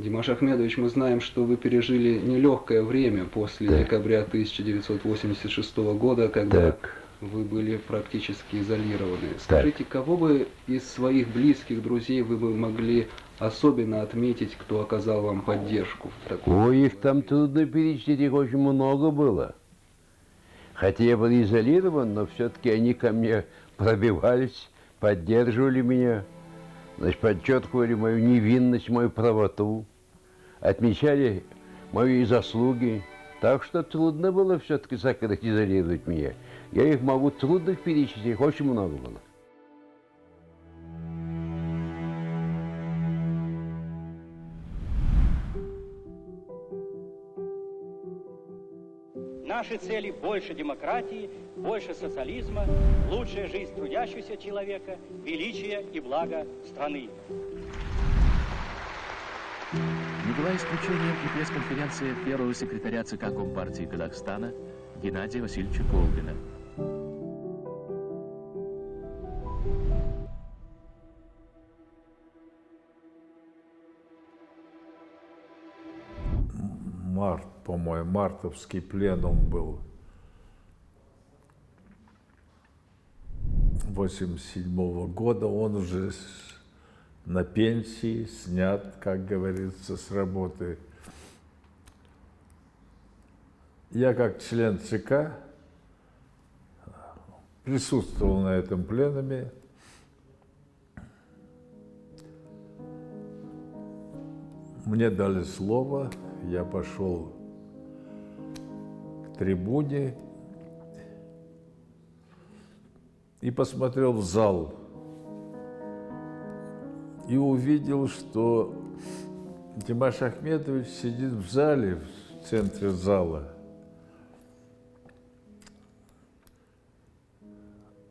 Димаш Ахмедович, мы знаем, что вы пережили нелегкое время после Да. декабря 1986 года, когда Так. вы были практически изолированы. Скажите, кого бы из своих близких друзей вы бы могли особенно отметить, кто оказал вам поддержку в такой Ой, их там трудно перечислить, их очень много было. Хотя я был изолирован, но все-таки они ко мне пробивались, поддерживали меня, значит, подчеркивали мою невинность, мою правоту, отмечали мои заслуги. Так что трудно было все-таки закрыть, изолировать меня. Я их могу трудно перечислить, их очень много было. Наши цели – больше демократии, больше социализма, лучшая жизнь трудящегося человека, величие и благо страны. Не была исключением и пресс-конференция первого секретаря ЦК Компартии Казахстана Геннадия Васильевича Колбина. Март, по-моему, мартовский пленум был 1987 года. Он уже на пенсии, снят, как говорится, с работы. Я как член ЦК присутствовал на этом пленуме. Мне дали слово, я пошел к трибуне и посмотрел в зал. И увидел, что Димаш Ахмедович сидит в зале, в центре зала.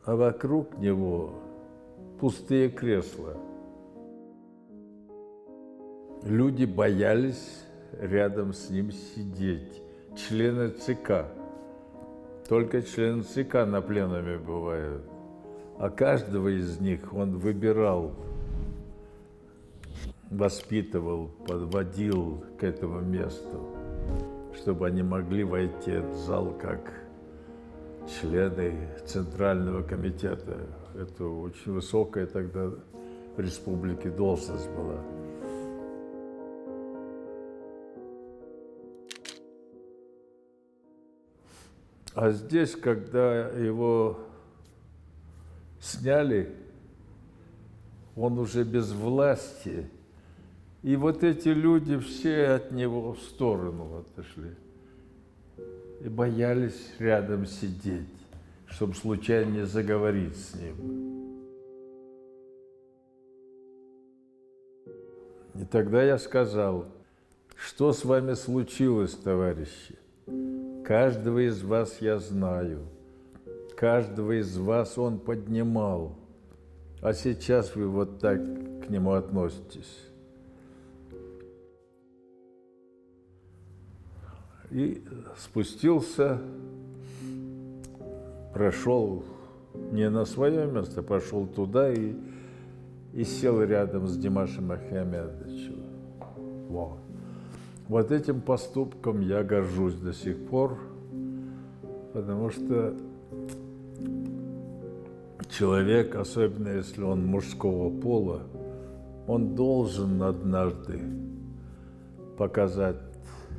А вокруг него пустые кресла. Люди боялись рядом с ним сидеть. Члены ЦК. Только члены ЦК на пленуме бывают. А каждого из них он выбирал, воспитывал, подводил к этому месту, чтобы они могли войти в зал как члены Центрального комитета. Это очень высокая тогда в республике должность была. А здесь, когда его сняли, он уже без власти. И вот эти люди все от него в сторону отошли. И боялись рядом сидеть, чтобы случайно не заговорить с ним. И тогда я сказал, что с вами случилось, товарищи? Каждого из вас я знаю, каждого из вас он поднимал, а сейчас вы вот так к нему относитесь. И спустился, прошел не на свое место, пошел туда и сел рядом с Димашем Ахмедовичем. Вот этим поступком я горжусь до сих пор, потому что человек, особенно если он мужского пола, он должен однажды показать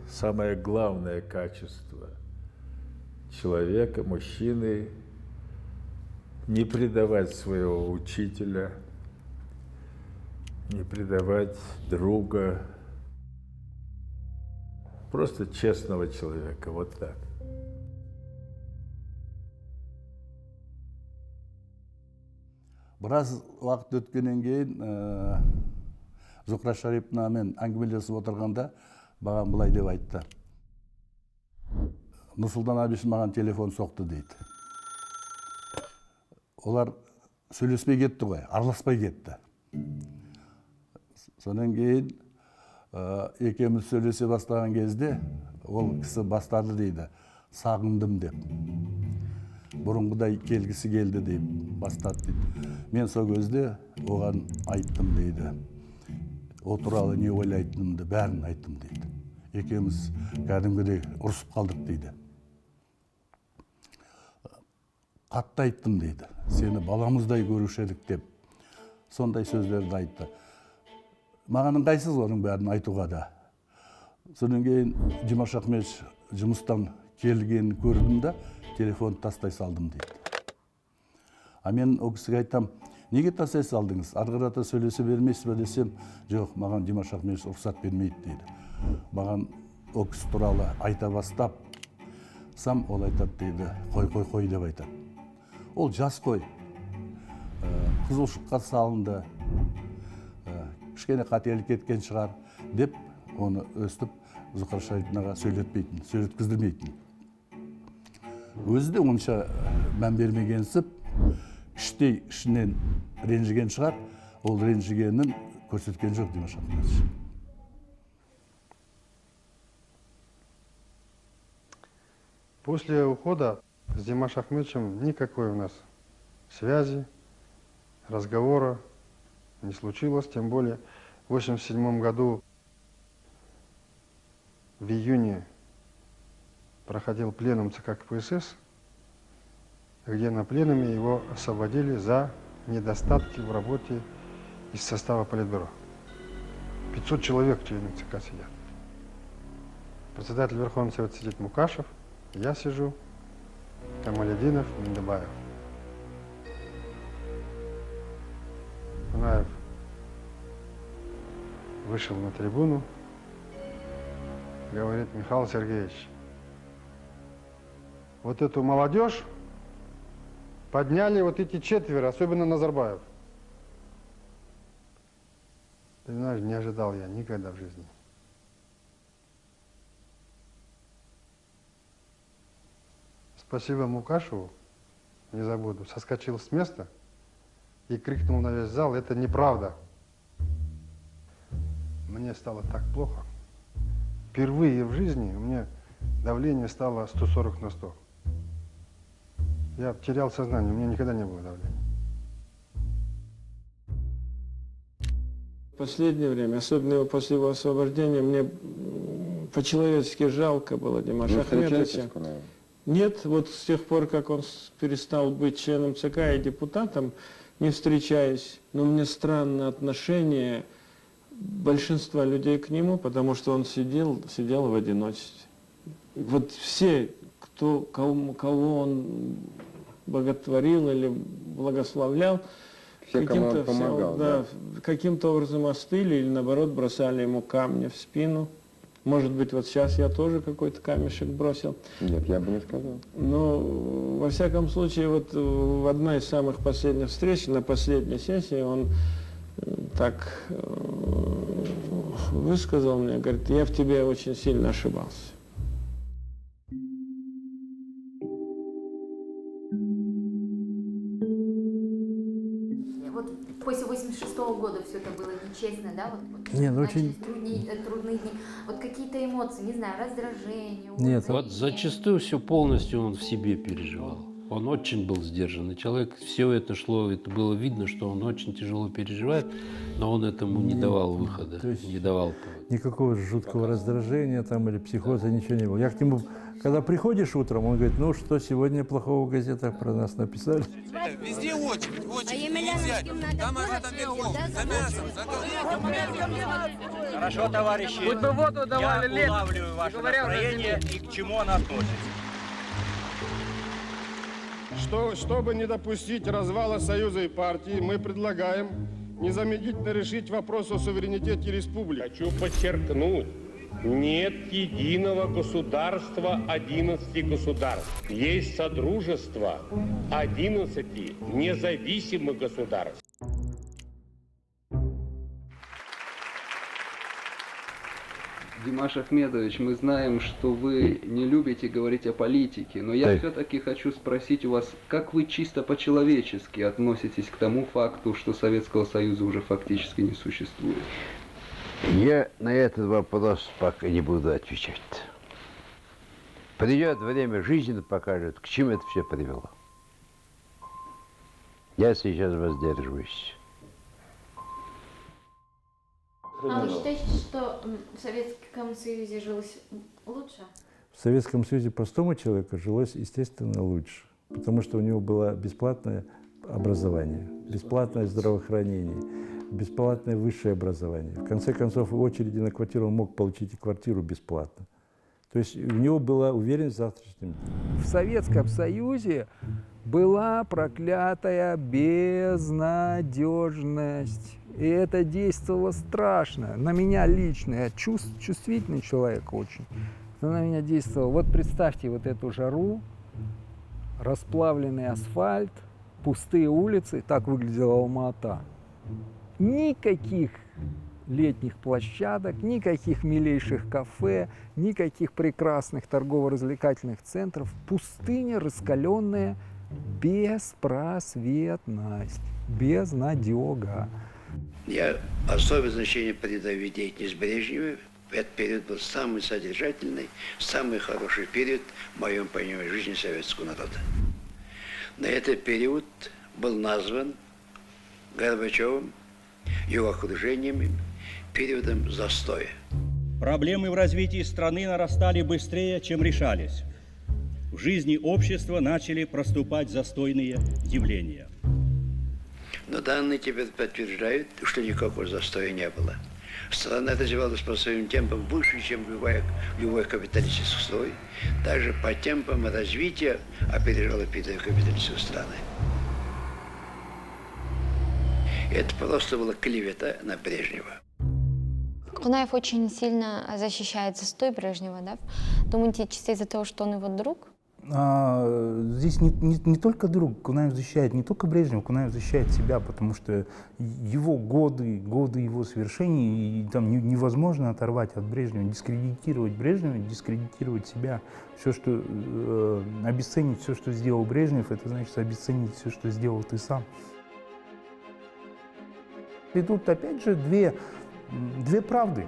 самое главное качество человека, мужчины, не предавать своего учителя, не предавать друга, просто честного человека, вот так. Біраз уақыт өткеннен кейін Зухра Шариповнамен әңгімелесіп отырғанда маған былай деп айтты. Нұрсұлтан Абишев маған телефон соқты дейді. Олар сөйлеспей кетті ғой, араласпай кетті. Сонан кейін екеуміз сөйлесе бастаған кезде ол кісі бастады дейді, сағындым деп. Бұрынғыдай келгісі келді деп бастады дейді. Мен сол кезде оған айттым дейді. о туралы не ойлайтынымды бәрін айттым дейді. Екеуміз кәдімгідей ұрысып қалдық дейді. Қатты айттым дейді. Сені баламыздай көруші едік деп сондай сөздерді айтты. Маған ыңғайсыз оның бәрін айтуға да. Содан кейін Димаш Ахметович жұмыстан келгенін көрдім да, телефонды тастай салдым дейді. А мен о кісіге айтам, неге тастай салдыңыз? Арғырата сөйлесе бермейсіз бе десем, жоқ, маған Димаш Ахметович рұқсат бермейді дейді. Маған о кісі туралы айта бастап, сам ол айтады дейді, қой деп айтады. Ол жас қой, қызылшыққа салынды, кішкене қателік кеткен шығар деп, оны өстіп Зұлқар Шариповнаға сөйлеткіздірмейтін. Өзі де онша мән бермегенсіп, іштей ішінен ренжіген шығар, ол ренжігенін көрсеткен жоқ Димаш Ахметович. После ухода с Димаш Ахметовичем никакой у нас связи, разговора не случилось, тем более в 1987 году в июне проходил пленум ЦК КПСС, где на пленуме его освободили за недостатки в работе из состава Политбюро. 500 человек членов ЦК сидят. Председатель Верховного Совета сидит Мукашев, я сижу, Камалетдинов, Миндыбаев. Кунаев вышел на трибуну, говорит: Михаил Сергеевич, вот эту молодежь подняли вот эти 4, особенно Назарбаев. Ты знаешь, не ожидал я никогда в жизни. Спасибо Мукашеву, не забуду, соскочил с места и крикнул на весь зал: это неправда. Мне стало так плохо. Впервые в жизни у меня давление стало 140/100. Я терял сознание, у меня никогда не было давления. В последнее время, особенно после его освобождения, мне по-человечески жалко было Димаша Ахметовича. Нет, вот с тех пор, как он перестал быть членом ЦК и депутатом, не встречаюсь, но мне странное отношение большинства людей к нему, потому что он сидел в одиночестве. Вот все, кого он боготворил или благословлял, каким-то образом остыли или, наоборот, бросали ему камни в спину. Может быть, вот сейчас я тоже какой-то камешек бросил. Нет, я бы не сказал. Но, во всяком случае, вот в одной из самых последних встреч, на последней сессии, он так высказал мне, говорит: я в тебе очень сильно ошибался. Вот после 86-го года все это было нечестно, да? Вот, не, ну очень... трудные дни. Вот какие-то эмоции, не знаю, раздражение. Нет, вот зачастую все полностью он в себе переживал. Он очень был сдержанный человек. Все это шло, это было видно, что он очень тяжело переживает, но он этому не давал выхода, не давал повода. Никакого жуткого раздражения там или психоза, ничего не было. Я к нему, когда приходишь утром, он говорит: ну что, сегодня плохого в газетах про нас написали? Везде очередь нельзя. Там за мясом, Хорошо, товарищи, я улавливаю ваше настроение и к чему оно относится. Чтобы не допустить развала Союза и партии, мы предлагаем незамедлительно решить вопрос о суверенитете республики. Хочу подчеркнуть, нет единого государства 11 государств. Есть содружество 11 независимых государств. Димаш Ахметович, мы знаем, что вы не любите говорить о политике, но я все-таки хочу спросить у вас, как вы чисто по-человечески относитесь к тому факту, что Советского Союза уже фактически не существует? Я на этот вопрос пока не буду отвечать. Придет время, жизнь покажет, к чему это все привело. Я сейчас воздерживаюсь. А вы считаете, что в Советском Союзе жилось лучше? В Советском Союзе простому человеку жилось, естественно, лучше, потому что у него было бесплатное образование, бесплатное здравоохранение, бесплатное высшее образование. В конце концов, в очереди на квартиру он мог получить и квартиру бесплатно. То есть у него была уверенность в завтрашнем дне. В Советском Союзе была проклятая безнадежность. И это действовало страшно. На меня лично, я чувствительный человек очень, но на меня действовало. Вот представьте вот эту жару, расплавленный асфальт, пустые улицы, так выглядела Алма-Ата. Никаких летних площадок, никаких милейших кафе, никаких прекрасных торгово-развлекательных центров. Пустыня раскаленная, беспросветность, безнадега. Я особое значение придаю деятельности Брежнева. Этот период был самый содержательный, самый хороший период в моем понимании жизни советского народа. На этот период был назван Горбачевым, его окружением, периодом застоя. Проблемы в развитии страны нарастали быстрее, чем решались. В жизни общества начали проступать застойные явления. Но данные теперь подтверждают, что никакого застоя не было. Страна развивалась по своим темпам больше, чем любой капиталистический строй. Даже по темпам развития опережала капиталистические страны. Это просто была клевета на Брежнева. Кунаев очень сильно защищает застой Брежнева, да? Думаете, чисто из-за того, что он его друг? Здесь не только друг, Кунаев защищает не только Брежнева, Кунаев защищает себя, потому что его годы его свершений, и там невозможно оторвать от Брежнева, дискредитировать Брежнева, дискредитировать себя. Все, что, обесценить все, что сделал Брежнев, это значит обесценить все, что сделал ты сам. И тут опять же две правды.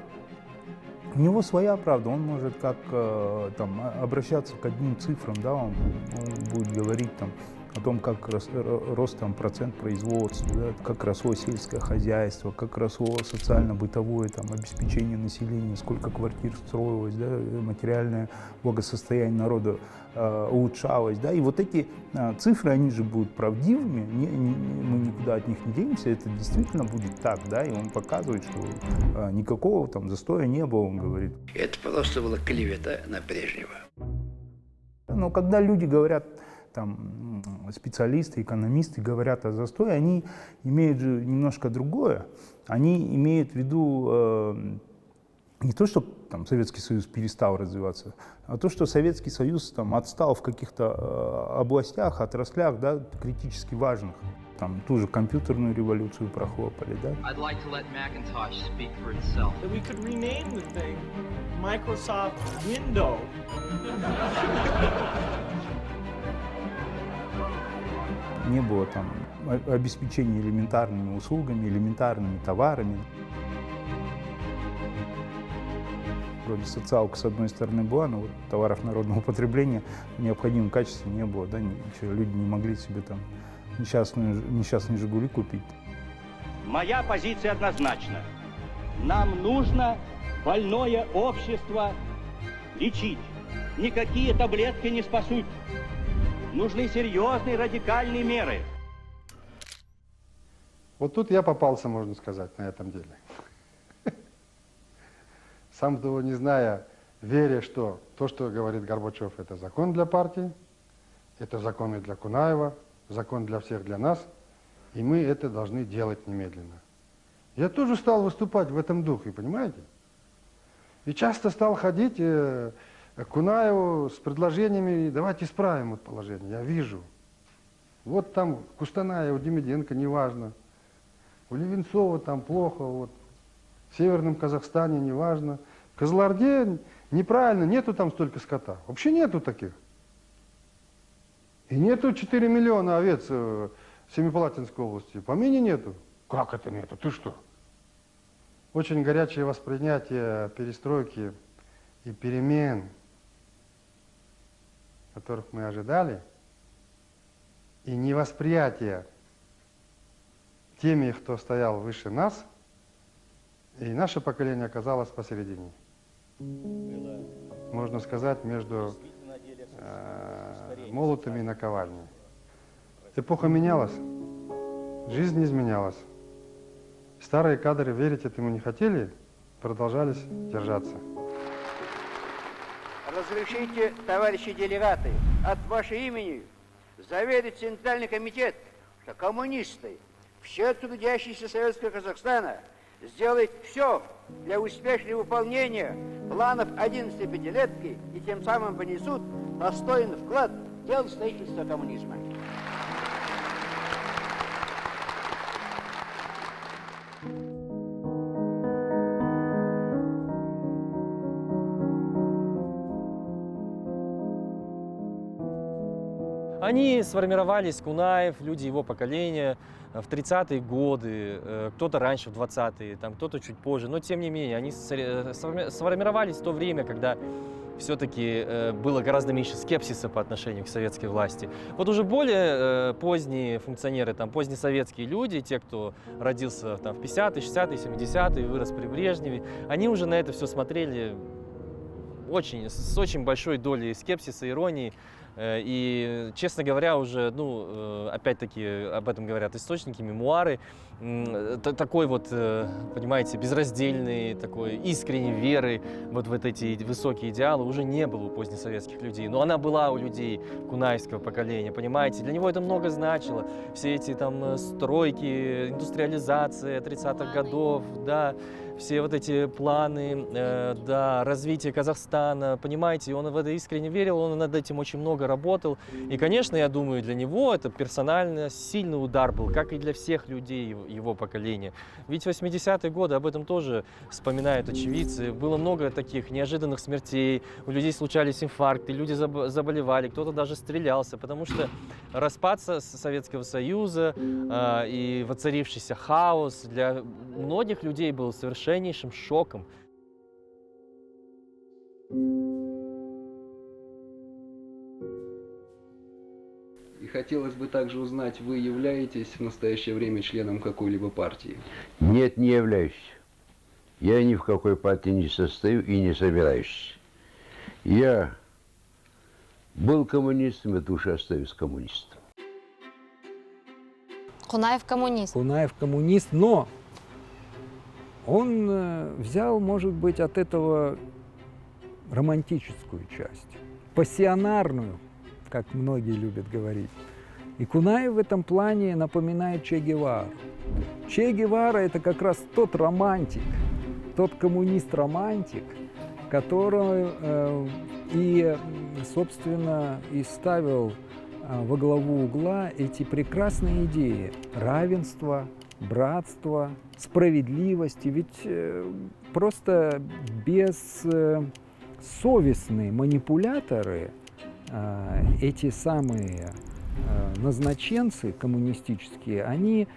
У него своя правда, он может как там, обращаться к одним цифрам, да, он будет говорить там, о том, как рос там, процент производства, да, как росло сельское хозяйство, как росло социально-бытовое там, обеспечение населения, сколько квартир строилось, да, материальное благосостояние народа улучшалось. Да, и вот эти цифры, они же будут правдивыми, мы никуда от них не денемся, это действительно будет так, да, и он показывает, что никакого там застоя не было, он говорит. Это просто была клевета на Брежнева. Но когда люди говорят, там, специалисты, экономисты говорят о застое, они имеют же немножко другое. Они имеют в виду не то, что там, Советский Союз перестал развиваться, а то, что Советский Союз там, отстал в каких-то областях, отраслях, да, критически важных. Там ту же компьютерную революцию прохлопали, да? I'd like to let Macintosh speak for itself. We could rename the thing Microsoft Window. Не было там обеспечения элементарными услугами, элементарными товарами. Вроде социалка с одной стороны была, но вот товаров народного потребления в необходимом качестве не было. Да? Люди не могли себе там несчастные «Жигули» купить. Моя позиция однозначна. Нам нужно больное общество лечить. Никакие таблетки не спасут. Нужны серьезные радикальные меры. Вот тут я попался, можно сказать, на этом деле. Сам того не зная, веря, что то, что говорит Горбачев, это закон для партии, это закон и для Кунаева, закон для всех, для нас, и мы это должны делать немедленно. Я тоже стал выступать в этом духе, понимаете? И часто стал ходить к Кунаеву с предложениями, давайте исправим это положение. Я вижу. Вот там Кустаная, у Демиденко неважно, у Левинцова там плохо, вот. В Северном Казахстане неважно. В Кызылорде неправильно, нету там столько скота. Вообще нету таких. И нету 4 миллиона овец в Семипалатинской области. По Мине нету. Как это нету? Ты что? Очень горячее воспринятие перестройки и перемен, которых мы ожидали, и невосприятие теми, кто стоял выше нас, И наше поколение оказалось посередине. Можно сказать, между молотами и наковальней. Эпоха менялась, жизнь не изменялась. Старые кадры верить этому не хотели, продолжались держаться. Разрешите, товарищи делегаты, от вашего имени заверить Центральный комитет, что коммунисты, все трудящиеся Советского Казахстана сделают все для успешного выполнения планов 11-й пятилетки и тем самым внесут достойный вклад в дело строительства коммунизма. Они сформировались, Кунаев, люди его поколения, в 30-е годы, кто-то раньше, в 20-е, кто-то чуть позже, но тем не менее, они сформировались в то время, когда все-таки было гораздо меньше скепсиса по отношению к советской власти. Вот уже более поздние функционеры, позднесоветские люди, те, кто родился в 50-е, 60-е, 70-е, вырос при Брежневе, они уже на это все смотрели с очень большой долей скепсиса, иронии. И, честно говоря, уже, опять-таки, об этом говорят источники, мемуары, такой вот, понимаете, безраздельной, такой искренней веры вот в эти высокие идеалы уже не было у позднесоветских людей. Но она была у людей кунаевского поколения, понимаете. Для него это много значило. Все эти стройки, индустриализация 30-х годов, да, все вот эти планы, да, развития Казахстана, понимаете, он в это искренне верил, он над этим очень много работал. И, конечно, я думаю, для него это персонально сильный удар был, как и для всех людей его поколения. Ведь 80-е годы, об этом тоже вспоминают очевидцы, было много таких неожиданных смертей, у людей случались инфаркты, люди заболевали, кто-то даже стрелялся, потому что распад Советского Союза и воцарившийся хаос для многих людей был совершеннейшим шоком. И хотелось бы также узнать, вы являетесь в настоящее время членом какой-либо партии? Нет, не являюсь. Я ни в какой партии не состою и не собираюсь. Я был коммунистом и в душе остаюсь коммунистом. Кунаев коммунист. Кунаев коммунист, но он взял, может быть, от этого романтическую часть, пассионарную, как многие любят говорить. И Кунаев в этом плане напоминает Че Гевару. Че Гевара – это как раз тот романтик, тот коммунист-романтик, который собственно, и ставил во главу угла эти прекрасные идеи равенства, братства, справедливости. Ведь просто бессовестные манипуляторы, эти самые назначенцы коммунистические, они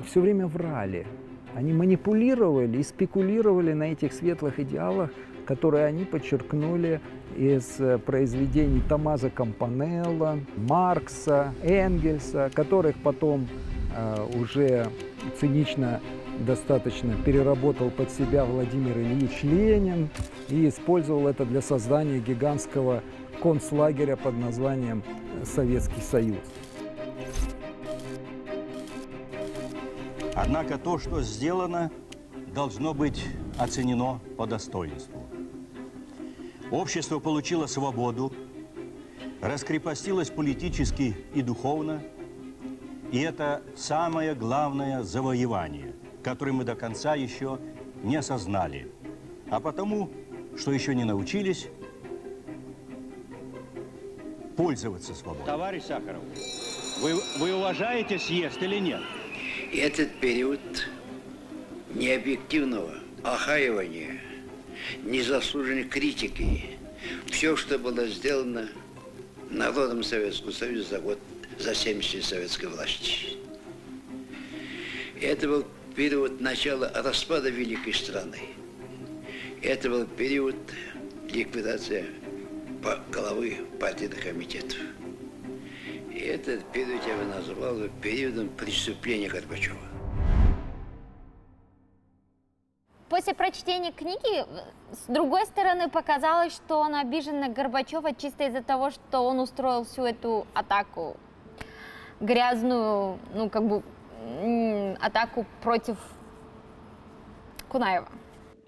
все время врали. Они манипулировали и спекулировали на этих светлых идеалах, которые они подчеркнули из произведений Томмазо Кампанелла, Маркса, Энгельса, которых потом уже цинично достаточно переработал под себя Владимир Ильич Ленин и использовал это для создания гигантского концлагеря под названием Советский Союз. Однако то, что сделано, должно быть оценено по достоинству. Общество получило свободу, раскрепостилось политически и духовно, и это самое главное завоевание, которое мы до конца еще не осознали, а потому, что еще не научились пользоваться свободой. Товарищ Сахаров, вы уважаете съезд или нет? Этот период необъективного охаивания, незаслуженной критики, все, что было сделано народом Советского Союза за год, за 70 лет советской власти. Это был период начала распада великой страны. Это был период ликвидации главы партийных комитетов. И этот период я бы назвал периодом преступления Горбачева. По после прочтения книги, с другой стороны, показалось, что он обижен на Горбачева чисто из-за того, что он устроил всю эту атаку грязную, ну, как бы, атаку против Кунаева.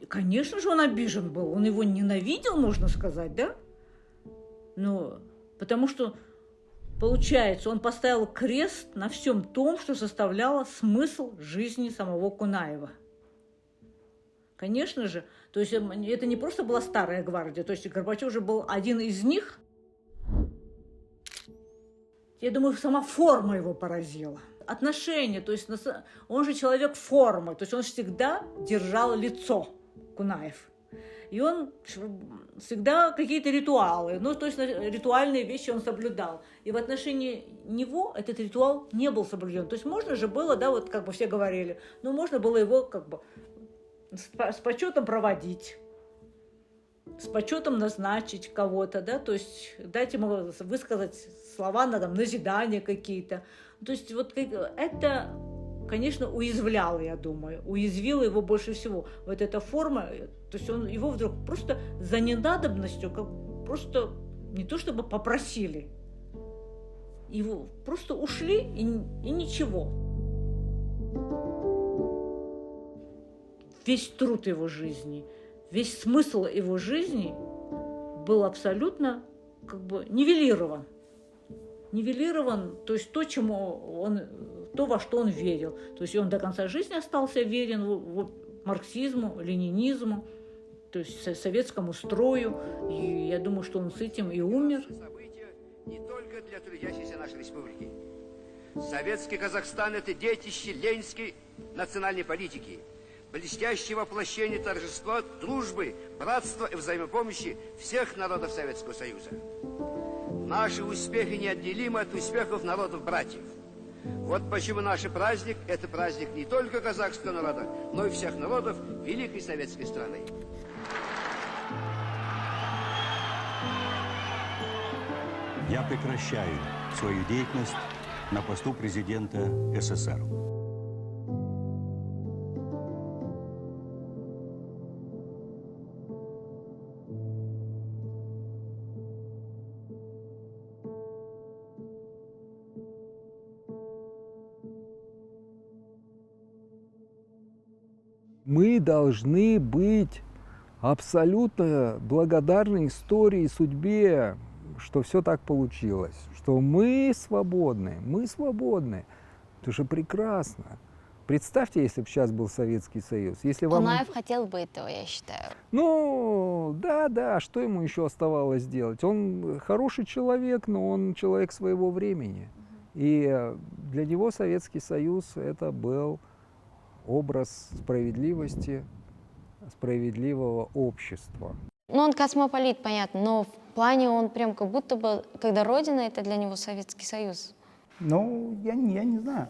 Конечно же, он обижен был. Он его ненавидел, можно сказать, да? Ну, потому что, получается, он поставил крест на всем том, что составляло смысл жизни самого Кунаева. Конечно же, то есть это не просто была старая гвардия, то есть Горбачев же был один из них. Я думаю, сама форма его поразила. Отношения, то есть он же человек формы, то есть он всегда держал лицо, Кунаев. И он всегда какие-то ритуалы, ну, то есть ритуальные вещи он соблюдал. И в отношении него этот ритуал не был соблюден. То есть можно же было, да, вот как бы все говорили, но можно было его как бы с почетом проводить, с почетом назначить кого-то, да, то есть дать ему высказать слова на там, назидания какие-то. То есть вот это, конечно, уязвляло, я думаю, уязвило его больше всего. Вот эта форма, то есть он его вдруг просто за ненадобностью, как просто не то чтобы попросили, его просто ушли и ничего. Весь труд его жизни, весь смысл его жизни был абсолютно как бы нивелирован. Нивелирован, то есть то, во что он верил. То есть он до конца жизни остался верен марксизму, ленинизму, то есть советскому строю. И я думаю, что он с этим и умер. Не только для трудящейся нашей республики. Советский Казахстан – это детище ленинской национальной политики, блестящее воплощение торжества дружбы, братства и взаимопомощи всех народов Советского Союза. Наши успехи неотделимы от успехов народов-братьев. Вот почему наш праздник – это праздник не только казахского народа, но и всех народов великой советской страны. Я прекращаю свою деятельность на посту президента СССР. Мы должны быть абсолютно благодарны истории и судьбе, что все так получилось, что мы свободны. Это же прекрасно. Представьте, если бы сейчас был Советский Союз. Если вам... Кунаев хотел бы этого, я считаю. Ну, да, что ему еще оставалось делать? Он хороший человек, но он человек своего времени. И для него Советский Союз это был образ справедливости, справедливого общества. Ну, он космополит, понятно, но в плане он прям как будто бы, когда Родина, это для него Советский Союз. Ну, я не знаю.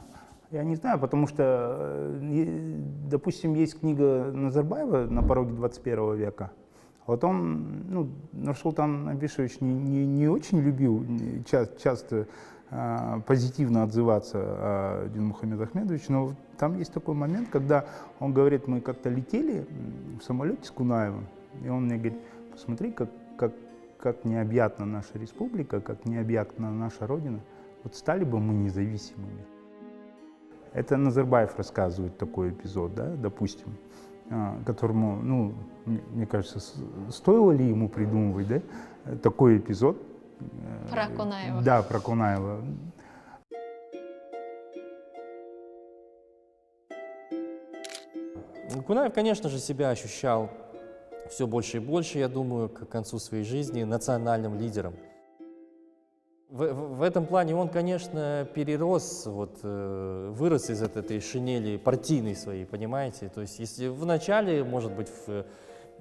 Я не знаю, потому что, допустим, есть книга Назарбаева «На пороге 21 века». Вот он, Нурсултан Абишевич не очень любил часто позитивно отзываться о Динмухамеду Ахмедовичу, но там есть такой момент, когда он говорит, мы как-то летели в самолете с Кунаевым, и он мне говорит, посмотри, как необъятна наша республика, как необъятна наша Родина, вот стали бы мы независимыми. Это Назарбаев рассказывает такой эпизод, да, допустим, которому, мне кажется, стоило ли ему придумывать, да, такой эпизод. Про Кунаева. Да, про Кунаева. Кунаев, конечно же, себя ощущал все больше и больше, я думаю, к концу своей жизни национальным лидером. В этом плане он, конечно, перерос, вырос из этой шинели партийной своей, понимаете? То есть если в начале, может быть, в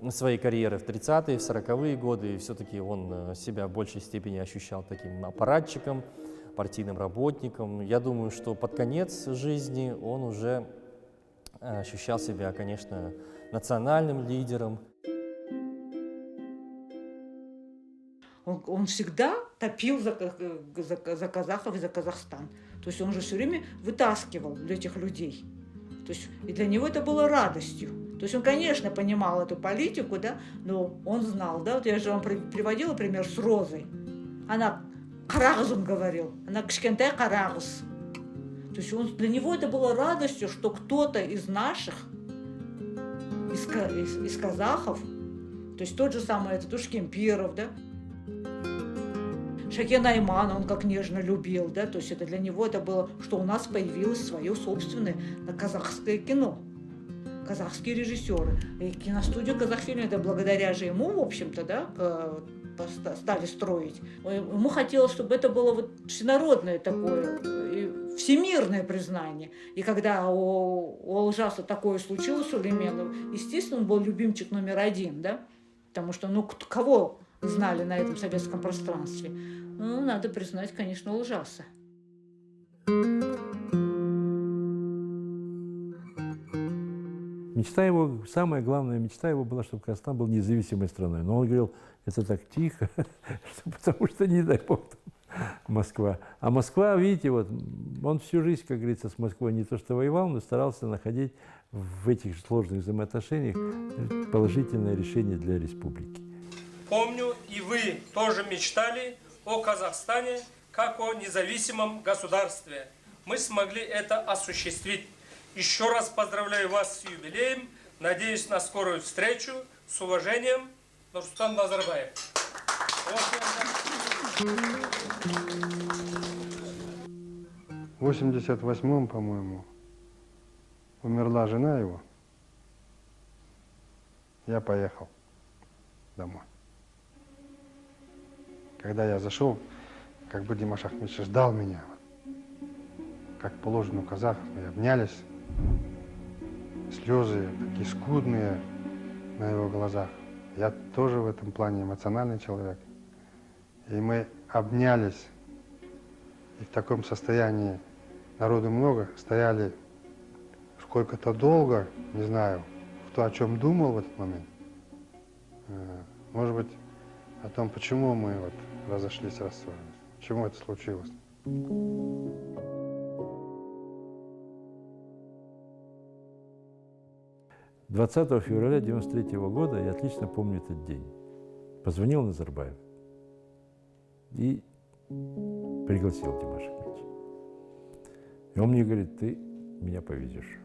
своей карьеры в 30-е, в 40-е годы, все-таки он себя в большей степени ощущал таким аппаратчиком, партийным работником. Я думаю, что под конец жизни он уже ощущал себя, конечно, национальным лидером. Он всегда топил за казахов и за Казахстан. То есть он же все время вытаскивал этих людей. То есть и для него это было радостью. То есть он, конечно, понимал эту политику, да, но он знал, да, вот я же вам приводила пример с Розой. Она «карагыз» он говорил, она «кішкентай карагыз». То есть для него это было радостью, что кто-то из наших, из казахов, то есть тот же самый этот Ушкемпиров, да, Шакен Айман он как нежно любил, да, то есть это для него это было, что у нас появилось свое собственное казахское кино, казахские режиссеры. И киностудию «Казахфильм» это благодаря же ему, в общем-то, да, стали строить. Ему хотелось, чтобы это было вот всенародное такое, всемирное признание. И когда у Олжаса такое случилось, у Сулейменова, естественно, он был любимчик номер один, да, потому что, ну, кого знали на этом советском пространстве? Ну, надо признать, конечно, Олжаса. Мечта его, самая главная мечта его была, чтобы Казахстан был независимой страной. Но он говорил, это так тихо, потому что, не дай бог, Москва. А Москва, видите, вот, он всю жизнь, как говорится, с Москвой не то что воевал, но старался находить в этих сложных взаимоотношениях положительное решение для республики. Помню, и вы тоже мечтали о Казахстане как о независимом государстве. Мы смогли это осуществить. Еще раз поздравляю вас с юбилеем. Надеюсь на скорую встречу. С уважением, Нурсултан Назарбаев. В 88-м, по-моему, умерла жена его. Я поехал домой. Когда я зашел, как бы Димаш Ахметович ждал меня. Как положено у казахов, мы обнялись. Слезы такие скудные на его глазах. Я тоже в этом плане эмоциональный человек. И мы обнялись. И в таком состоянии, народу много, стояли сколько-то долго, не знаю, кто о чем думал в этот момент. Может быть, о том, почему мы вот разошлись, рассорились. Почему это случилось. 20 февраля 1993 года, я отлично помню этот день, позвонил Назарбаев и пригласил Димаша Ахметовича. И он мне говорит, ты меня повезешь.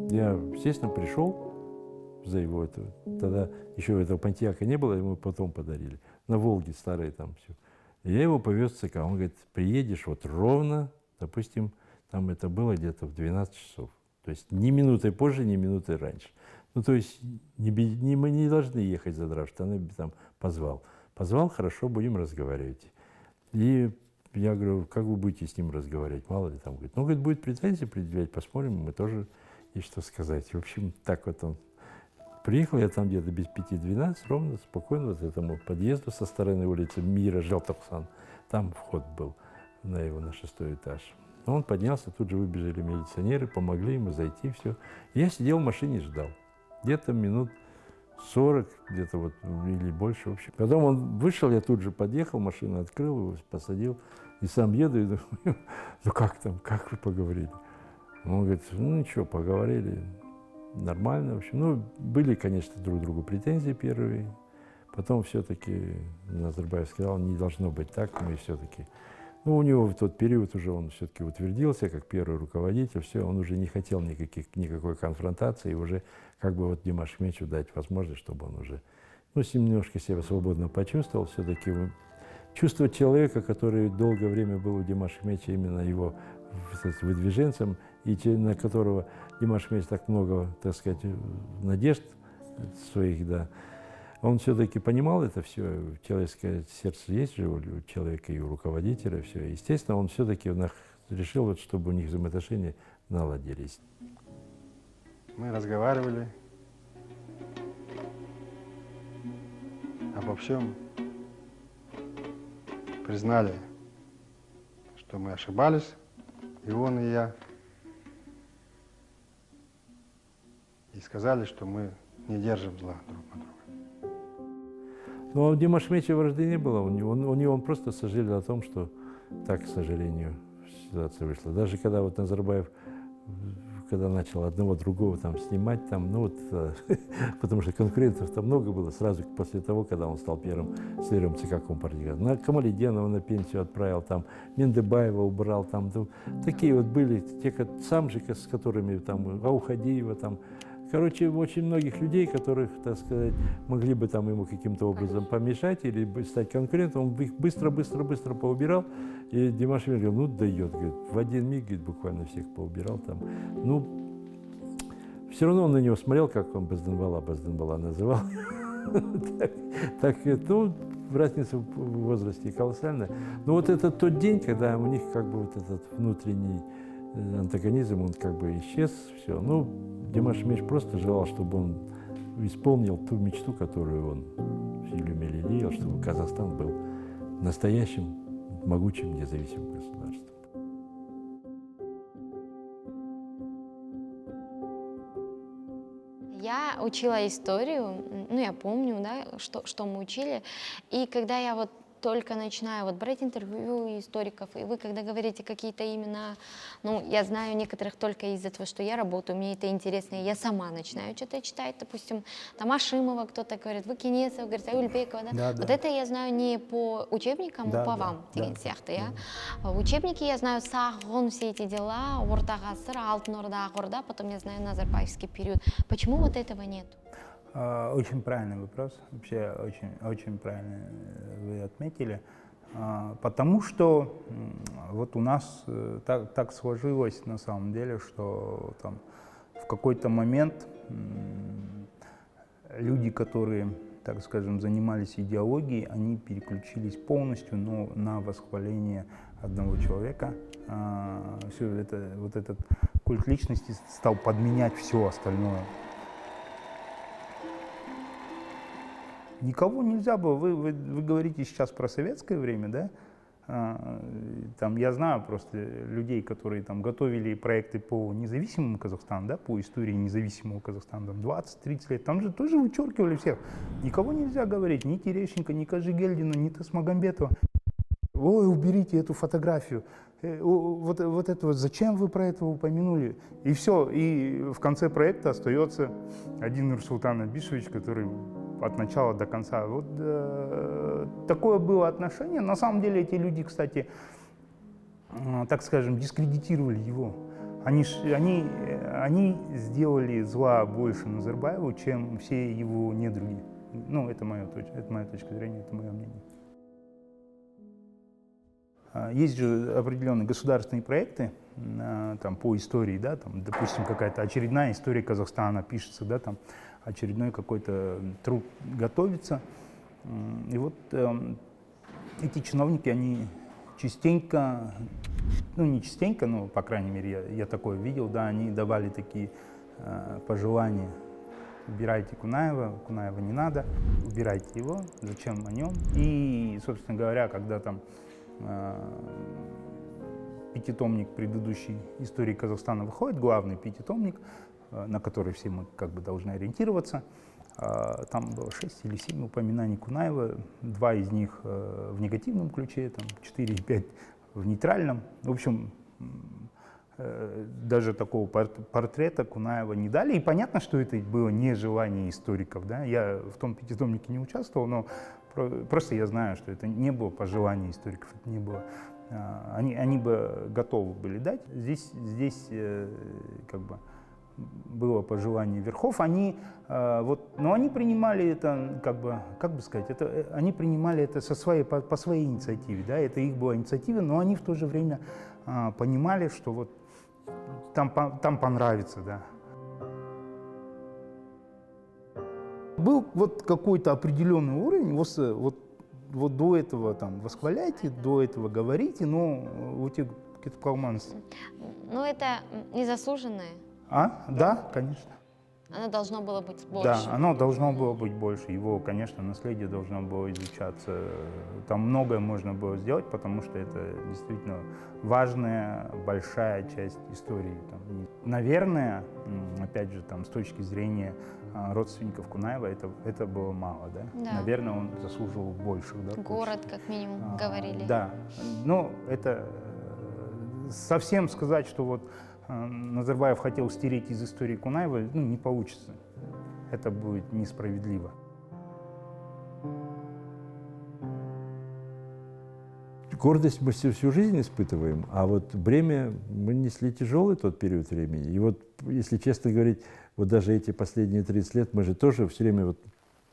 Я, естественно, пришел за его это. Тогда еще этого Понтиака не было, ему потом подарили. На Волге старые там все. И я его повез в ЦК. Он говорит, приедешь вот ровно, допустим, там это было где-то в 12 часов. То есть ни минутой позже, ни минутой раньше. Ну, то есть мы не должны ехать задрав штаны, там позвал. Позвал, хорошо, будем разговаривать. И я говорю, как вы будете с ним разговаривать? Мало ли там. Говорит, ну, говорит, будет претензии предъявлять, посмотрим, мы тоже есть что сказать. В общем, так вот он приехал, я там где-то без 5:12, ровно, спокойно, вот этому подъезду со стороны улицы Мира, Желтоксан. Там вход был на его, на 6-й этаж. Он поднялся, тут же выбежали милиционеры, помогли ему зайти, все. Я сидел в машине и ждал. Где-то минут 40, где-то вот, или больше, в общем. Потом он вышел, я тут же подъехал, машину открыл, его посадил, и сам еду, и думаю, ну как там, как вы поговорили? Он говорит, ну ничего, поговорили, нормально, в общем. Ну, были, конечно, друг другу претензии первые, потом все-таки Назарбаев сказал, не должно быть так, мы все-таки... Ну, у него в тот период уже он все-таки утвердился как первый руководитель, все, он уже не хотел никакой конфронтации, уже как бы вот Димашу Ахметовичу дать возможность, чтобы он уже, ну, с ним немножко себя свободно почувствовал, все-таки чувство человека, который долгое время был у Димаша Ахметовича именно его выдвиженцем, и на которого Димаш Ахметович так много, так сказать, надежд своих, да, он все-таки понимал это все, человеческое сердце есть же у человека и у руководителя, все. Естественно, он все-таки решил, вот, чтобы у них взаимоотношения наладились. Мы разговаривали обо всем, признали, что мы ошибались, и он, и я, и сказали, что мы не держим зла друг на друга. Но у Димаша Ахметовича вражды не было, он просто сожалел о том, что так, к сожалению, ситуация вышла. Даже когда вот Назарбаев когда начал одного другого там снимать, там, ну вот, потому что конкурентов там много было, сразу после того, когда он стал первым секретарем ЦК Компартии. На Камаледенова на пенсию отправил, там, Мендебаева убрал, там, такие вот были, те, сам же, с которыми, там, Аухадиева, там, короче, очень многих людей, которых, так сказать, могли бы там ему каким-то образом помешать или стать конкурентом, он их быстро поубирал. И Димаш говорил, ну дает, говорит, в один миг, говорит, буквально всех поубирал там. Ну, все равно он на него смотрел, как он Базденбала называл. Так, ну, разница в возрасте колоссальная. Но вот это тот день, когда у них как бы вот этот внутренний антагонизм, он как бы исчез, все. Ну, Димаш Миш просто желал, чтобы он исполнил ту мечту, которую он в фильме лелеял, чтобы Казахстан был настоящим, могучим, независимым государством. Я учила историю, ну, я помню, да, что мы учили, и когда я вот только начинаю вот брать интервью историков, и вы, когда говорите какие-то имена, ну, я знаю некоторых только из-за того, что я работаю, мне это интересно, и я сама начинаю что-то читать, допустим, там Ашимова кто-то говорит, вы Кенесов, говорит, Аюльбекова, да? Вот это я знаю не по учебникам, а по вам, Учебники я знаю Сагон, все эти дела, Орта Гасыр, Алтын Орда, Агорда, потом я знаю Назарбаевский период. Почему вот этого нет? Очень правильный вопрос, вообще очень правильно вы отметили, потому что вот у нас так сложилось на самом деле, что там в какой-то момент люди, которые, так скажем, занимались идеологией, они переключились полностью на восхваление одного человека. Все это, вот этот культ личности стал подменять все остальное. Никого нельзя было. Вы говорите сейчас про советское время, да? Там, я знаю просто людей, которые там готовили проекты по независимому Казахстану, да, по истории независимого Казахстана, там 20-30 лет, там же тоже вычеркивали всех. Никого нельзя говорить, ни Терещенко, ни Кажигельдина, ни Тасмагамбетова. Ой, уберите эту фотографию. Вот это вот, зачем вы про это упомянули? И все, и в конце проекта остается один Нурсултан Абишевич, который от начала до конца. Вот такое было отношение. На самом деле эти люди, кстати, так скажем, дискредитировали его. Они сделали зла больше Назарбаеву, чем все его недруги. Ну, это моя точка зрения, это мое мнение. Есть же определенные государственные проекты там, по истории, да, там, допустим, какая-то очередная история Казахстана пишется, да, там, очередной какой-то труд готовится. И вот эти чиновники, они частенько, ну не частенько, но по крайней мере я такое видел, да, они давали такие пожелания. Убирайте Кунаева, Кунаева не надо, убирайте его, зачем о нем. И, собственно говоря, когда там пятитомник предыдущей истории Казахстана выходит, главный пятитомник, на который все мы как бы должны ориентироваться, там было 6 или 7 упоминаний Кунаева, 2 из них в негативном ключе, там 4 или 5 в нейтральном. В общем, даже такого портрета Кунаева не дали. И понятно, что это было не желание историков. Да? Я в том пятитомнике не участвовал, но просто я знаю, что это не было по желанию историков. Это не было. Они бы готовы были дать. Здесь как бы было по желанию верхов. Они принимали это, как бы сказать, они принимали это по своей инициативе. Да? Это их была инициатива, но они в то же время понимали, что вот там понравится, да. Был вот какой-то определенный уровень, вот до этого там восхваляйте, до этого говорите, но у тех какие-то колманцы. Ну это незаслуженное. Да, конечно. Оно должно было быть больше. Да, оно должно было быть больше. Его, конечно, наследие должно было изучаться. Там многое можно было сделать, потому что это действительно важная, большая часть истории. Там, наверное, опять же, там, с точки зрения родственников Кунаева, это было мало, да? Да. Наверное, он заслуживал больше. Да, город, как минимум, говорили. Да, но это совсем сказать, что вот Назарбаев хотел стереть из истории Кунаева, ну, не получится. Это будет несправедливо. Гордость мы всю жизнь испытываем, а вот бремя мы несли тяжелый тот период времени. И вот, если честно говорить, вот даже эти последние 30 лет мы же тоже все время вот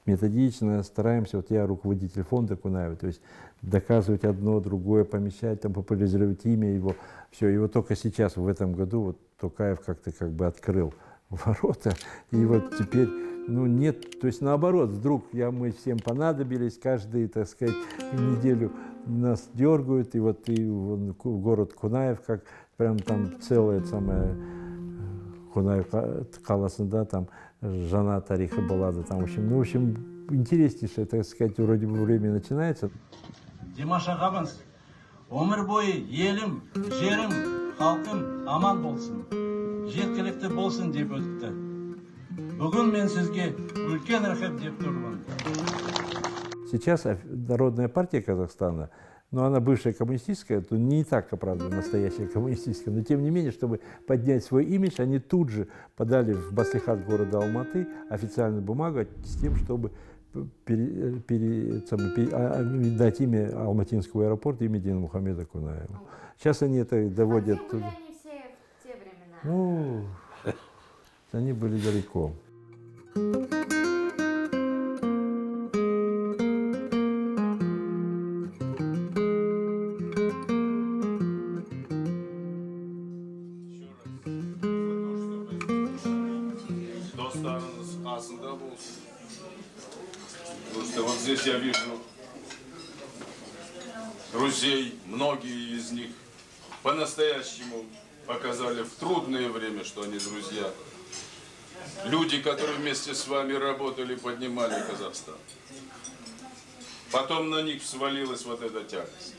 методично стараемся, вот я руководитель фонда Кунаева, то есть доказывать одно, другое, помещать, там, популяризировать имя его, все. И вот только сейчас, в этом году, вот Токаев как-то как бы открыл ворота, и вот теперь, ну нет, то есть наоборот, вдруг мы всем понадобились, каждый, так сказать, неделю нас дергают, и вот город Кунаев, как прям там целое самое Кунаев қаласында, там Жана тарихы баллада, там, в общем, интереснейшее, так сказать, вроде бы время начинается. Димаш ағамыз, өмір бойы елім, жерім, халқым аман болсын, жеткілікті болсын деп өтті. Бүгін мен сізге үлкен рахмет деп тұрмын. Сейчас Народная партия Казахстана, но она бывшая коммунистическая, то не так, правда, настоящая коммунистическая, но тем не менее, чтобы поднять свой имидж, они тут же подали в Маслихат города Алматы официальную бумагу с тем, чтобы дать имя Алматинского аэропорта имя Дина Мухаммеда Кунаева. Сейчас они это доводят. Где были они все в те времена? Ну, они были далеко. Вот здесь я вижу друзей, многие из них по-настоящему показали в трудное время, что они друзья. Люди, которые вместе с вами работали, поднимали Казахстан. Потом на них свалилась вот эта тягость.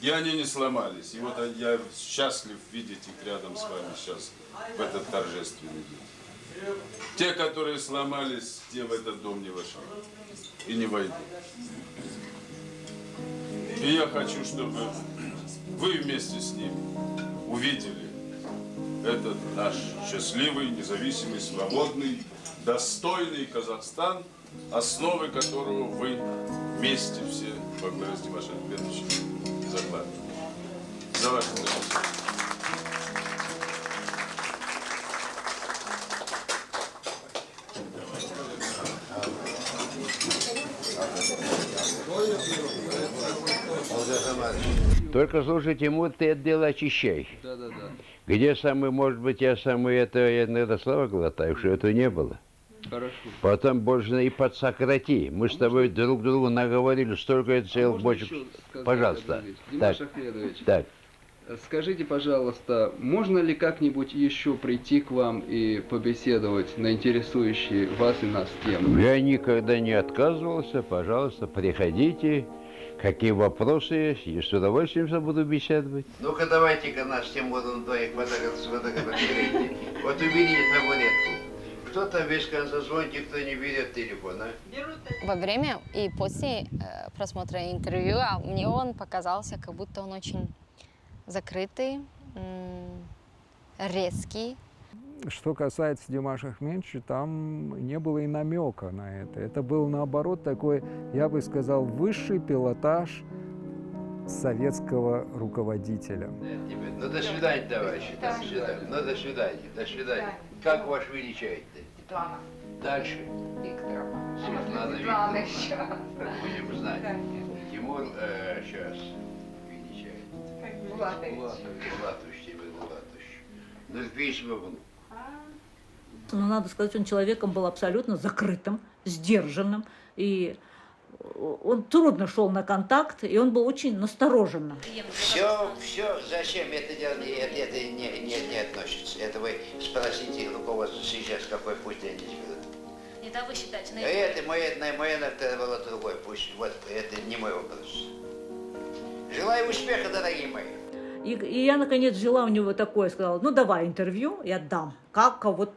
И они не сломались. И вот я счастлив видеть их рядом с вами сейчас в этот торжественный день. Те, которые сломались, те в этот дом не вошли и не войдут. И я хочу, чтобы вы вместе с ними увидели этот наш счастливый, независимый, свободный, достойный Казахстан, основы которого вы вместе все во главе с Димашем Ахмедовичем закладываете. За ваше здоровье. Только слушайте, вот ты отдел очищай. Да. Где самый, может быть, я иногда слова глотаю, что этого не было. Хорошо. Потом больше и подсократи. Мы с тобой друг другу наговорили столько целых бочек. Пожалуйста. Димаш Ахмедович, так. Скажите, пожалуйста, можно ли как-нибудь еще прийти к вам и побеседовать на интересующие вас и нас темы? Я никогда не отказывался. Пожалуйста, приходите. Какие вопросы есть, и с удовольствием буду беседовать. Ну-ка, давайте-ка нас всем будем двоих фотографировать. Вот уберите табуретку. Кто-то без конца звонит, кто не берет телефон, а? Во время и после просмотра интервью мне он показался, как будто он очень закрытый, резкий. Что касается Димаша Ахмедовича, там не было и намека на это. Это был, наоборот, такой, я бы сказал, высший пилотаж советского руководителя. Ну, до свидания, товарищи, до свидания. Ну, до свидания, до свидания. Как ваш величает-то? Светлана. Дальше? Викторовна. Светлана Светлана Викторовна. еще. Будем знать. Тимур сейчас величает. Булатович тебе, Булатович. Ну, письма был. Но надо сказать, он человеком был абсолютно закрытым, сдержанным, и он трудно шел на контакт, и он был очень настороженным. Все, зачем это дело, это не относится. Это вы спросите, у вас сейчас какой путь они ведут. Это вы считаете? Это мое было другой путь, вот это не мой вопрос. Желаю успеха, дорогие мои. И я, наконец, взяла у него такое, сказала, ну, давай интервью, я дам. Как вот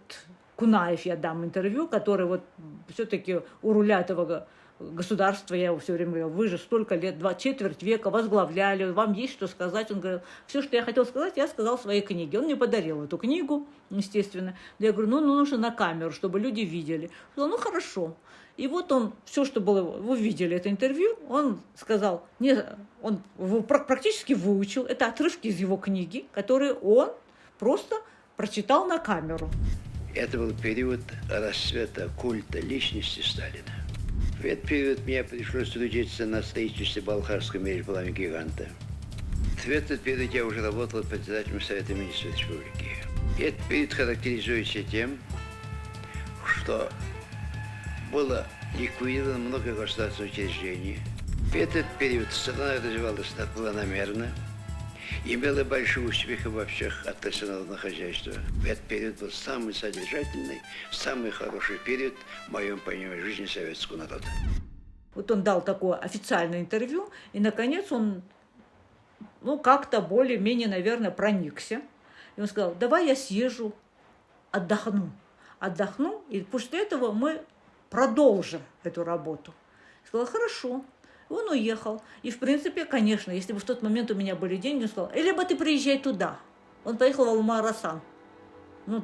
Кунаев я дам интервью, который вот все-таки у руля этого государство, я его все время говорила, вы же столько лет, четверть века возглавляли, вам есть что сказать. Он говорил, все, что я хотел сказать, я сказал в своей книге. Он мне подарил эту книгу, естественно. Я говорю, ну нужно на камеру, чтобы люди видели. Он сказал, ну хорошо. И вот он, все, что было, вы видели это интервью, он сказал, он практически выучил, это отрывки из его книги, которые он просто прочитал на камеру. Это был период расцвета культа личности Сталина. В этот период мне пришлось трудиться на строительстве Балхарского мореплавания «Гиганта». В этот период я уже работал председателем Совета министров республики. Этот период характеризуется тем, что было ликвидировано много государственных учреждений. В этот период страна развивалась планомерно, имела большие успехи во всех отраслях народного хозяйства. Этот период был самый содержательный, самый хороший период в моем понимании жизни советского народа. Вот он дал такое официальное интервью, и, наконец, он, как-то более-менее, наверное, проникся. И он сказал, давай я съезжу, отдохну, и после этого мы продолжим эту работу. Я сказала, хорошо. Он уехал. И, в принципе, конечно, если бы в тот момент у меня были деньги, он сказал, либо ты приезжай туда. Он поехал в Алма-Арасан.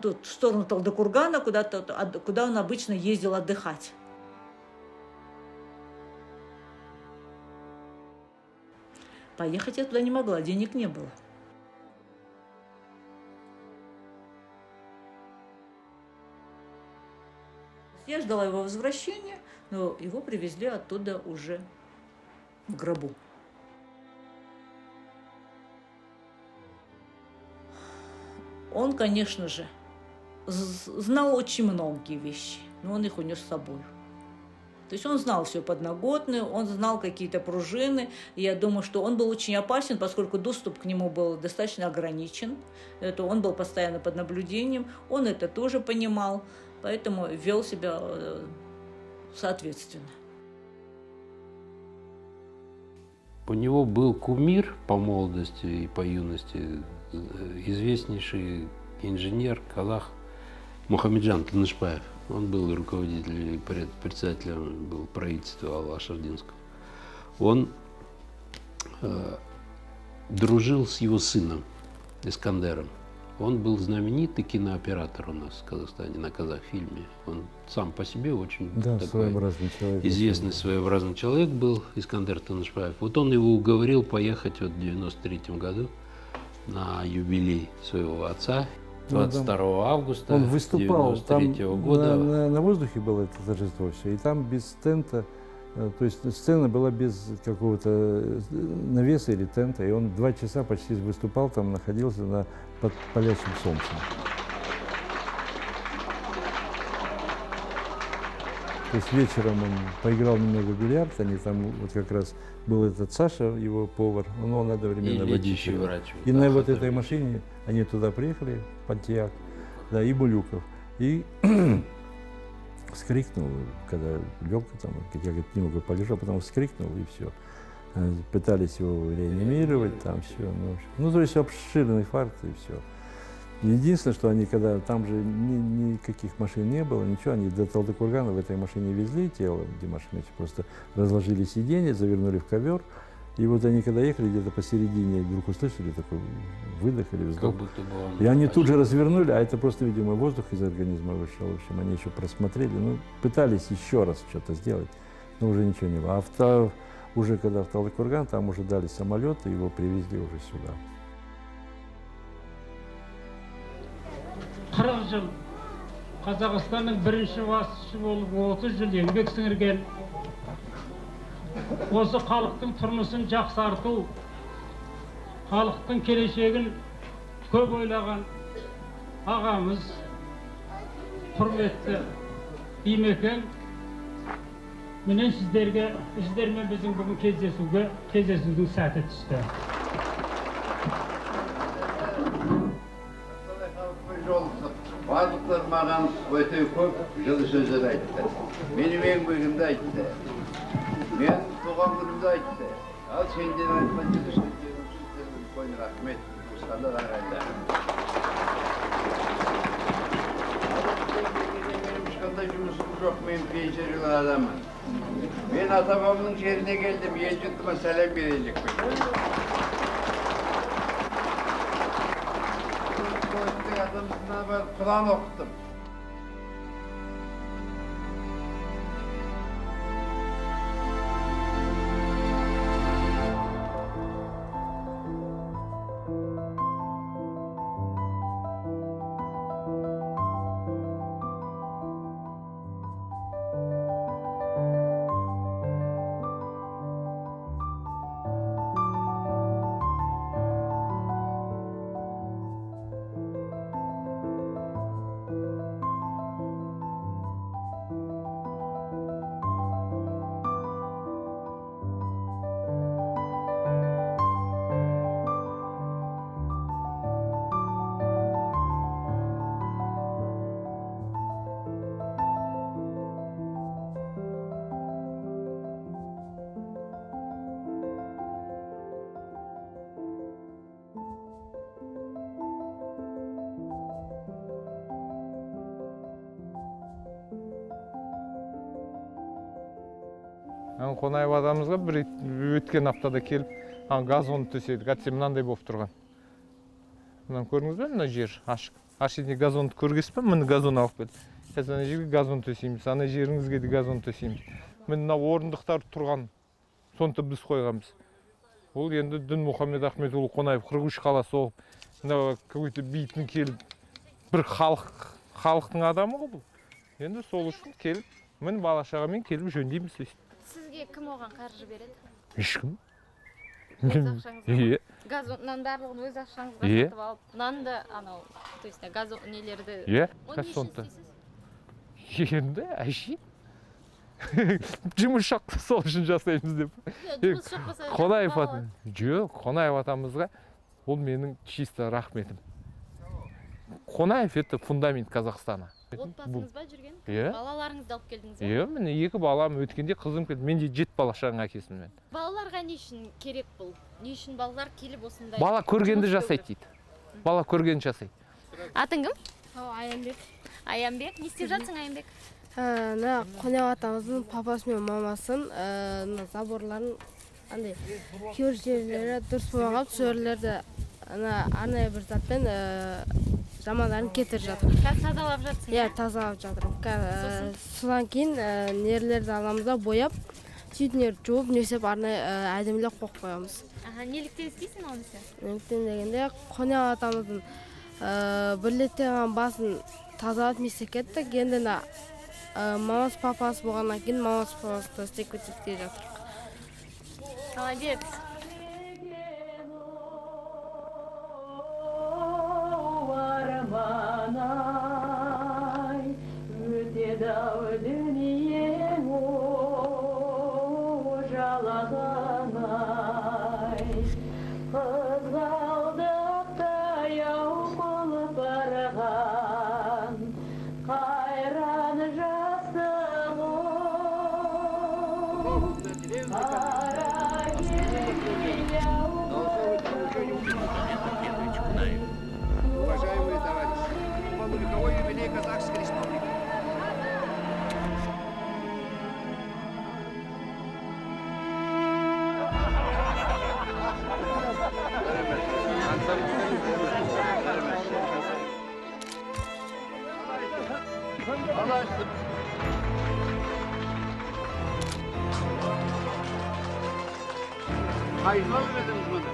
Тут в сторону Талдыкургана, куда он обычно ездил отдыхать. Поехать я туда не могла, денег не было. Я ждала его возвращения, но его привезли оттуда уже в гробу. Он, конечно же, знал очень многие вещи, но он их унес с собой. То есть он знал все подноготную, он знал какие-то пружины. И я думаю, что он был очень опасен, поскольку доступ к нему был достаточно ограничен. Он был постоянно под наблюдением, он это тоже понимал, поэтому вел себя соответственно. У него был кумир по молодости и по юности, известнейший инженер, казах Мухамеджан Танышбаев. Он был руководителем, председателем был правительства Алла-Шардинского. Он дружил с его сыном Искандером. Он был знаменитый кинооператор у нас в Казахстане на Казахфильме. Он сам по себе очень такой известный своеобразный человек был, Искандер Танышбаев. Вот он его уговорил поехать в 1993 году на юбилей своего отца, 22 августа 1993 года. На воздухе было это торжество все, и там без тента, то есть сцена была без какого-то навеса или тента, и он 2 часа почти выступал, там находился под палящим солнцем. То есть вечером он поиграл немного в бильярд, они там вот как раз был этот Саша, его повар, он одновременно водитель. И на вот этой машине они туда приехали, Понтияк, да, и Булюков. И вскрикнул, когда лег там, я говорит, немного полежал, потом вскрикнул и все. Пытались его реанимировать, там все. То есть обширный инфаркт и все. Единственное, что они, когда там же никаких машин не было, ничего, они до Талдыкургана в этой машине везли тело Димаша Ахметовича, просто разложили сиденье, завернули в ковер. И вот они, когда ехали, где-то посередине, вдруг услышали такой выдох или вздох. И они тут же развернули, а это просто, видимо, воздух из организма вышел. В общем, они еще просмотрели, пытались еще раз что-то сделать, но уже ничего не было. А уже когда в Талдыкурган, там уже дали самолет, и его привезли уже сюда. 40 жыл Қазақстанның бірінші басшысы болып 30 жыл еңбек сіңірген, осы халықтың тұрмысын жақсарту, халықтың келешегін көп ойлаған ағамыз, құрметті Бимекең, менен сіздермен біздің бүгін кездесудің сәті түсті. Барлықтар маған өте көп жылы сөздер айтты. Менің еңбегімді айтты. Мен туған күнімді айтты. Ал сенден айтқан жылы сөздерім сіздерге үлкен рахмет. Туысқандар ағайындар. Менің ешқандай жұмысым жоқ, мен пенсия жүрген адаммын. Ben ata-babamın şehrine geldim. El yurtuma selam verecek. Adamızdan ben Kur'an okuttum. Қонаев атамызға бір өткен аптада келіп, газон төседік. Әтсе мынандай болып тұрған. Мынаны көрдіңіз бе, мына жер ашық. Ашық газонды көргесіз бе, міне газон алып келді. Ана жерге газон төсейміз, ана жеріңізге де газон төсейміз. Мына орындықтар тұрған, соны біз қойғанбыз. Ол енді Дінмұхамед Ахметұлы Қонаев 43 қала соғып, мына какой-то бейтін келіп, бір халықтың адамы ғой бұл. Енді сол үшін келіп, міне бала-шағамен келіп жөндейміз. Сізге кім оған қаржы береді? Ешкім. Өз ақшаңызға? Газоннан барлығын өз ақшаңызға сатып алып, мынаны да анау, то есть газон нелерді... Оны не үшін істейсіз? Енді әшейін. Жұмыс шақты сол үшін жасаймыз деп. Жұмыс шақпаса... Қонаев атамызға ол менің чисто рахметім. Қонаев это фундамент Қазақстана. Отбасыңыз ба жүрген? Балаларыңызды алып келдіңіз ба? Міне 2 балам өткенде қызым келді. Мен де 7 бала-шағаның әкесімін. Балаларға не үшін керек бұл? Не үшін балалар келіп осындай... Бала көргенді жасайды дейді. Бала көргенді жасайды. Атың кім? Аянбек. Аянбек. Не істеп жатсың, Аянбек? Қонаев атамыздың папасы мен мамасын заборларын кейбір жерлері дұрыс болмаған, сол жерлерді арнайы бір затпен жамандарын кетіріп жатыр. Қазір тазалап жатсың? Иә, тазалап жатырмын. Содан кейін нерлерді аламыз да бояп, сөйтіп жуып, нөсеп арнайы әдемілеп қойып қоямыз. Неліктен істейсің оны сен? Неліктен дегенде Қонаев атамыздың бірлеттеген басын тазалап месе кеттік. Енді мамасы папасы болғаннан кейін мамасы папасы істеп кетсек те жатырмық. Молодец. Уважаемые товарищи, по многовековой юбилей Казахской Республики. Hayırlı olmadınız bana.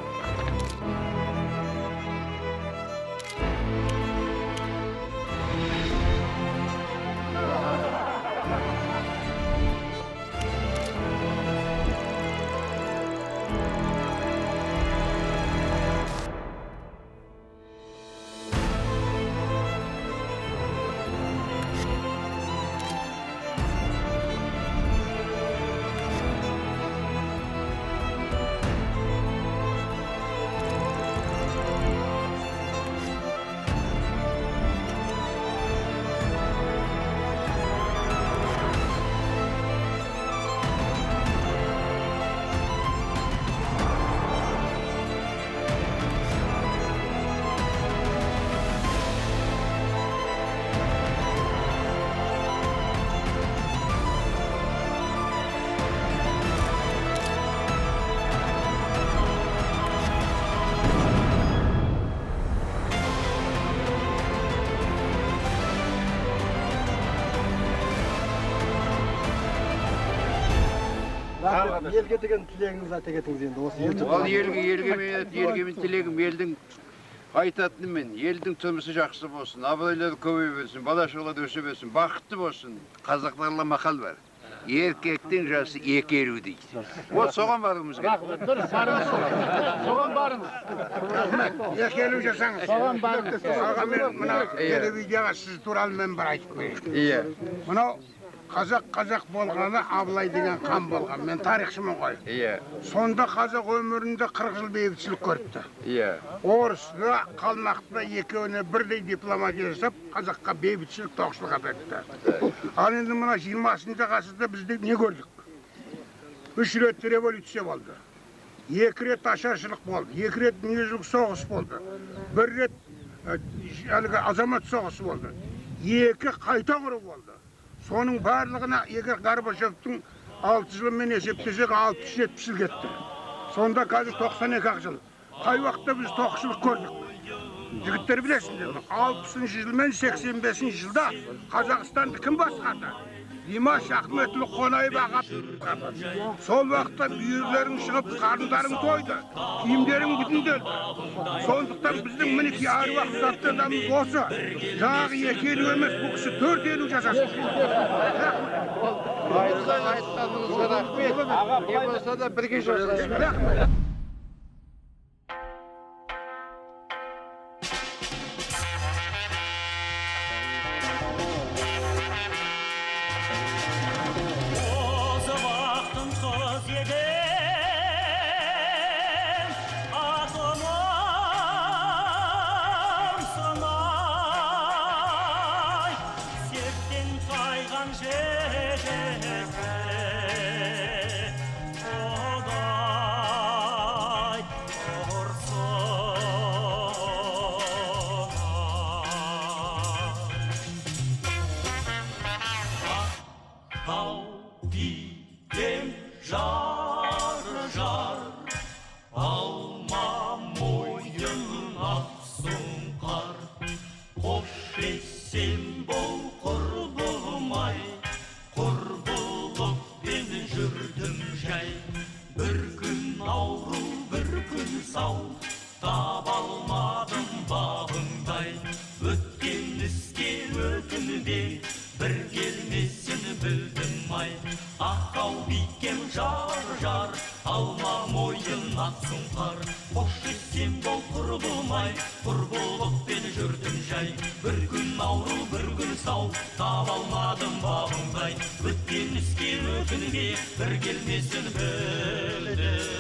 Елге деген тілегіңізді айта кетіңіз енді осы Ал елге мен тілегім елдің айтатыным мен, елдің тұрмысы жақсы болсын, абайлар көбейе берсін, бала-шағалар өсе берсін, бақытты болсын. Қазақтарда мақал бар. Еркектің жасы екеру дейді. Вот соған баруымыз керек. Соған барыңыз. Екеру жасаңыз. Соған барыңыз. Аға мен мына телевизияға сіз туралы мен бір айтып берейін. Иә. Мынау қазақ болғаны Абылай деген хан болған. Мен тарихшымын ғой. Иә. Сонда қазақ өмірінде 40 жыл бейбітшілік көріпті. Иә. Орысқа, қалмақта екеуіне бірдей дипломатия жасап, қазаққа бейбітшілік, тоқшылық әперді. Ал енді мына 20-шы ғасырда бізде не көрдік? 3 рет революция болды. 2 рет ашаршылық болды. 2 рет дүниежүзілік соғыс болды. 1 рет азамат соғысы болды. 2 қайта құру болды. Соның барлығына егер Горбачевтың 6 жылымен есептесек 60-70 жыл кетті. Сонда қазір 92 жыл. Қай уақытта біз тоқшылық көрдік? Жігіттер білесіңдер, 60 жыл мен 85 жылда Қазақстанды кім басқарды? Димаш Ахметұлы Қонаев аға. Сол уақытта бүйірлерің шығып, қарындарың тойды, киімдерің бүтінделді. Сондықтан біздің мінеки аруақ заттарымыз осы. Жаңағы 2 елу емес, бұл кісі 4 елу жасасын. Айтқаныңызға рахмет. Не болса да бірге жасасын. Bir gün avrul, bir gün sağ, tabi almadım bağımday. Ötken іске өкінге, бір келмесін білді.